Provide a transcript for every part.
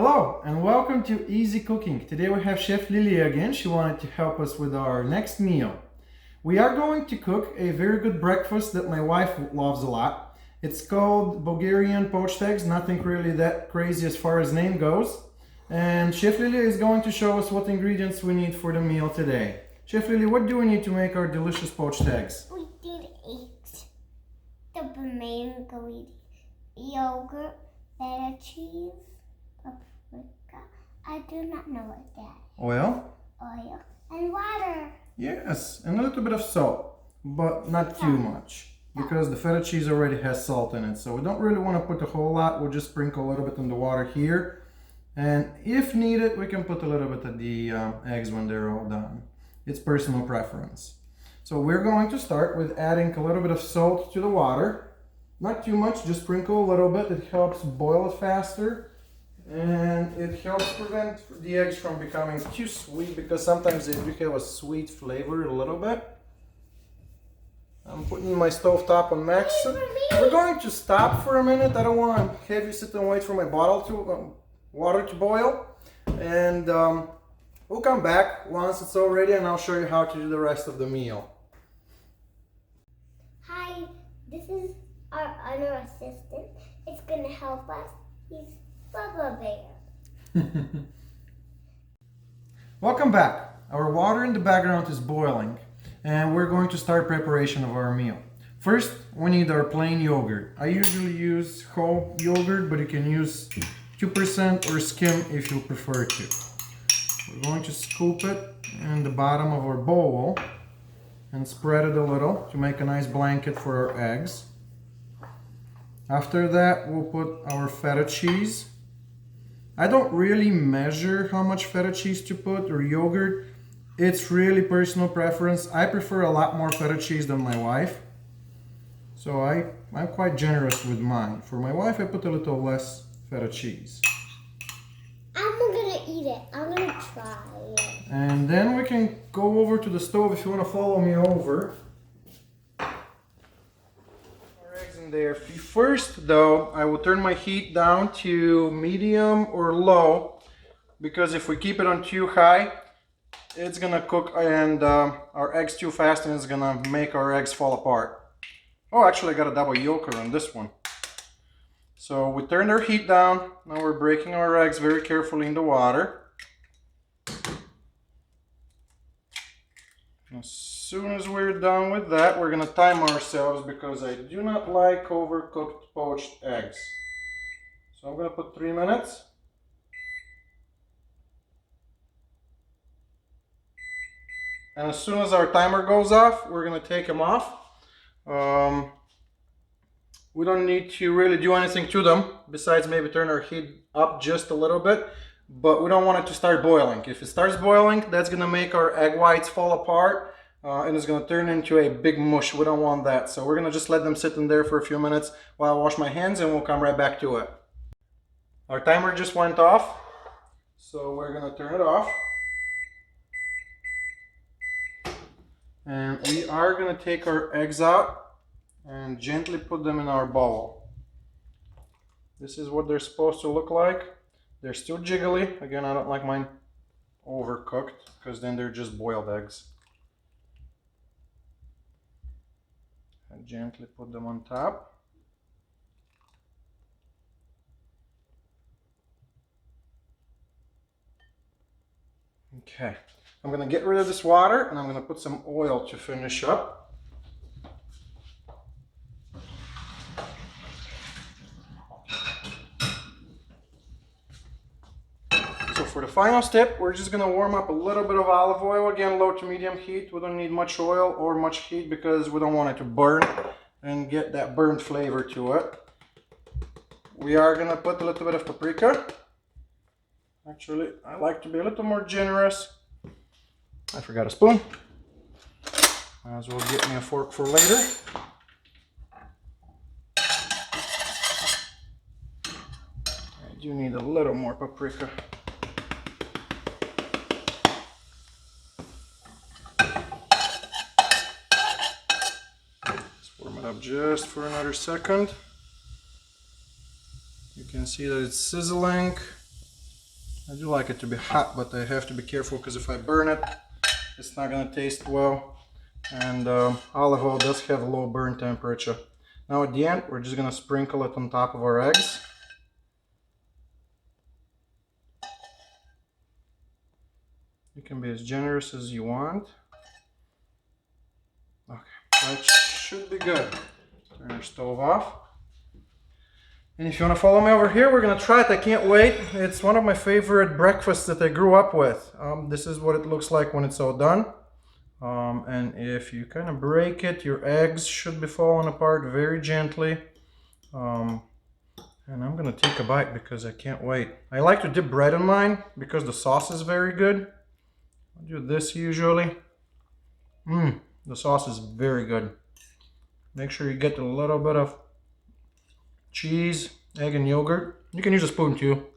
Hello and welcome to Easy Cooking. Today we have Chef Lily again. She wanted to help us with our next meal. We are going to cook a very good breakfast that my wife loves a lot. It's called Bulgarian poached eggs, nothing really that crazy as far as name goes. And Chef Lily is going to show us what ingredients we need for the meal today. Chef Lily, what do we need to make our delicious poached eggs? We need eggs, the main ingredient, yogurt, feta cheese, paprika. I do not know what that is. Oil and water. Yes, and a little bit of salt, but not too much, because the feta cheese already has salt in it. So we don't really want to put a whole lot. We'll just sprinkle a little bit in the water here. And if needed, we can put a little bit of the eggs when they're all done. It's personal preference. So we're going to start with adding a little bit of salt to the water. Not too much, just sprinkle a little bit. It helps boil it faster. And it helps prevent the eggs from becoming too sweet, because sometimes they do have a sweet flavor a little bit. I'm putting my stove top on max. We're going to stop for a minute. I don't want to have you sit and wait for my bottle to water to boil. And we'll come back once it's all ready and I'll show you how to do the rest of the meal. Hi, this is our other assistant. It's going to help us. He's Bubba Bear. Welcome back. Our water in the background is boiling and we're going to start preparation of our meal. First, we need our plain yogurt. I usually use whole yogurt, but you can use 2% or skim if you prefer to. We're going to scoop it in the bottom of our bowl and spread it a little to make a nice blanket for our eggs. After that, we'll put our feta cheese. I don't really measure how much feta cheese to put or yogurt. It's really personal preference. I prefer a lot more feta cheese than my wife. So I'm quite generous with mine. For my wife, I put a little less feta cheese. I'm gonna eat it. I'm gonna try it. And then we can go over to the stove if you want to follow me over. There. First though, I will turn my heat down to medium or low, because if we keep it on too high, it's gonna cook and our eggs too fast, and it's gonna make our eggs fall apart. Oh, actually I got a double yolker on this one. So we turned our heat down. Now we're breaking our eggs very carefully in the water. As soon as we're done with that, we're gonna time ourselves, because I do not like overcooked poached eggs. So I'm gonna put 3 minutes. And as soon as our timer goes off, we're gonna take them off. We don't need to really do anything to them, besides maybe turn our heat up just a little bit. But we don't want it to start boiling. If it starts boiling, that's gonna make our egg whites fall apart. And it's going to turn into a big mush. We don't want that. So we're going to just let them sit in there for a few minutes while I wash my hands, and we'll come right back to it. Our timer just went off, so we're going to turn it off. And we are going to take our eggs out and gently put them in our bowl. This is what they're supposed to look like. They're still jiggly. Again, I don't like mine overcooked, because then they're just boiled eggs. And gently put them on top. Okay, I'm gonna get rid of this water and I'm gonna put some oil to finish up. So for the final step, we're just gonna warm up a little bit of olive oil, again low to medium heat. We don't need much oil or much heat, because we don't want it to burn and get that burnt flavor to it. We are gonna put a little bit of paprika. Actually, I like to be a little more generous. I forgot a spoon. Might as well get me a fork for later. I do need a little more paprika. Up just for another second. You can see that it's sizzling. I do like it to be hot, but I have to be careful because if I burn it, it's not going to taste well. And olive oil does have a low burn temperature. Now at the end, we're just going to sprinkle it on top of our eggs. You can be as generous as you want. Okay, that should be good. Turn our stove off. And if you want to follow me over here, we're going to try it. I can't wait. It's one of my favorite breakfasts that I grew up with. This is what it looks like when it's all done. And if you kind of break it, your eggs should be falling apart very gently. And I'm going to take a bite because I can't wait. I like to dip bread in mine because the sauce is very good. I do this usually. The sauce is very good. Make sure you get a little bit of cheese, egg, and yogurt. You can use a spoon too.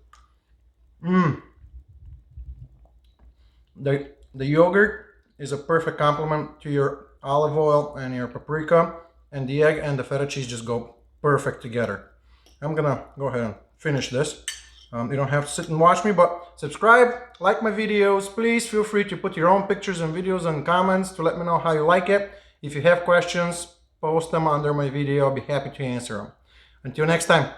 The yogurt is a perfect complement to your olive oil and your paprika, and the egg and the feta cheese just go perfect together. I'm gonna go ahead and finish this. You don't have to sit and watch me, but subscribe, like my videos. Please feel free to put your own pictures and videos and comments to let me know how you like it. If you have questions, post them under my video. I'll be happy to answer them. Until next time.